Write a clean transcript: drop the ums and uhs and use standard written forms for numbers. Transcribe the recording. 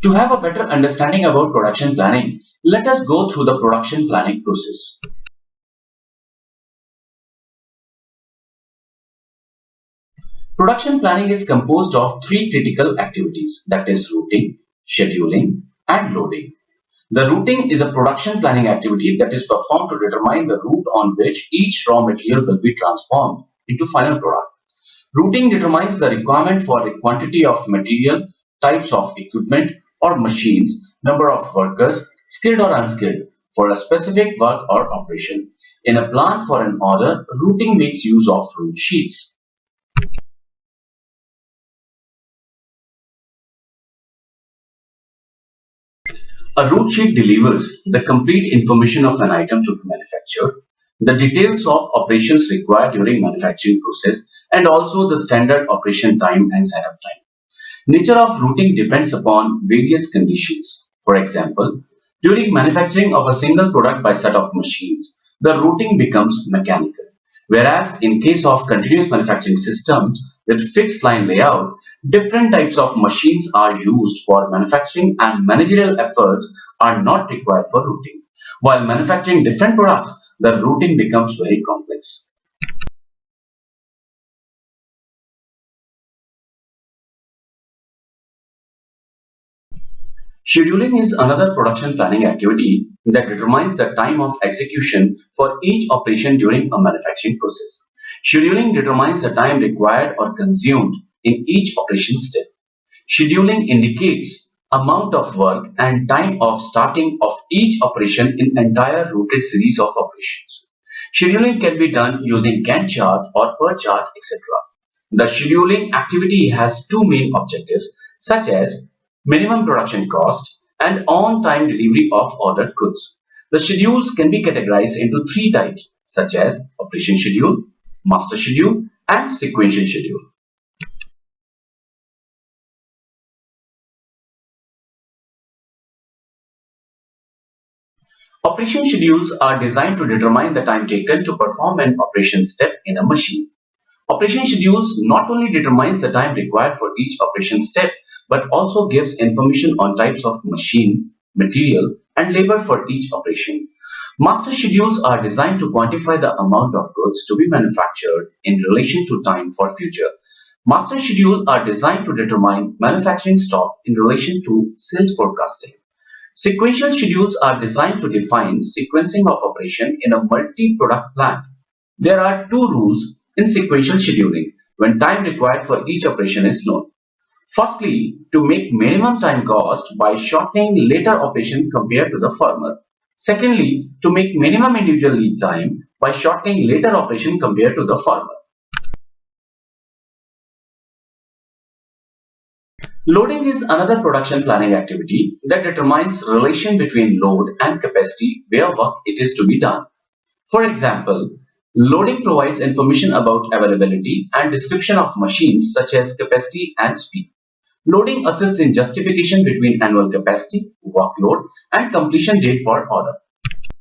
To have a better understanding about production planning, let us go through the production planning process. Production planning is composed of three critical activities, that is routing, scheduling, and loading. The routing is a production planning activity that is performed to determine the route on which each raw material will be transformed into final product. Routing determines the requirement for the quantity of material, types of equipment or machines, number of workers, skilled or unskilled, for a specific work or operation. In a plan for an order, routing makes use of route sheets. A route sheet delivers the complete information of an item to be manufactured, the details of operations required during manufacturing process, and also the standard operation time and setup time. Nature of routing depends upon various conditions. For example, during manufacturing of a single product by set of machines, the routing becomes mechanical. Whereas in case of continuous manufacturing systems with fixed line layout, different types of machines are used for manufacturing and managerial efforts are not required for routing. While manufacturing different products, the routing becomes very complex. Scheduling is another production planning activity that determines the time of execution for each operation during a manufacturing process. Scheduling determines the time required or consumed in each operation step. Scheduling indicates amount of work and time of starting of each operation in entire routed series of operations. Scheduling can be done using Gantt chart or per chart, etc. The scheduling activity has two main objectives such as minimum production cost and on-time delivery of ordered goods. The schedules can be categorized into three types such as operation schedule, master schedule, and sequential schedule. Operation schedules are designed to determine the time taken to perform an operation step in a machine. Operation schedules not only determines the time required for each operation step, but also gives information on types of machine, material, and labor for each operation. Master schedules are designed to quantify the amount of goods to be manufactured in relation to time for future. Master schedules are designed to determine manufacturing stock in relation to sales forecasting. Sequential schedules are designed to define sequencing of operation in a multi-product plant. There are two rules in sequential scheduling when time required for each operation is known. Firstly, to make minimum time cost by shortening later operation compared to the former. Secondly, to make minimum individual lead time by shortening later operation compared to the former. Loading is another production planning activity that determines relation between load and capacity where work it is to be done. For example, loading provides information about availability and description of machines such as capacity and speed. Loading assists in justification between annual capacity, workload, and completion date for order.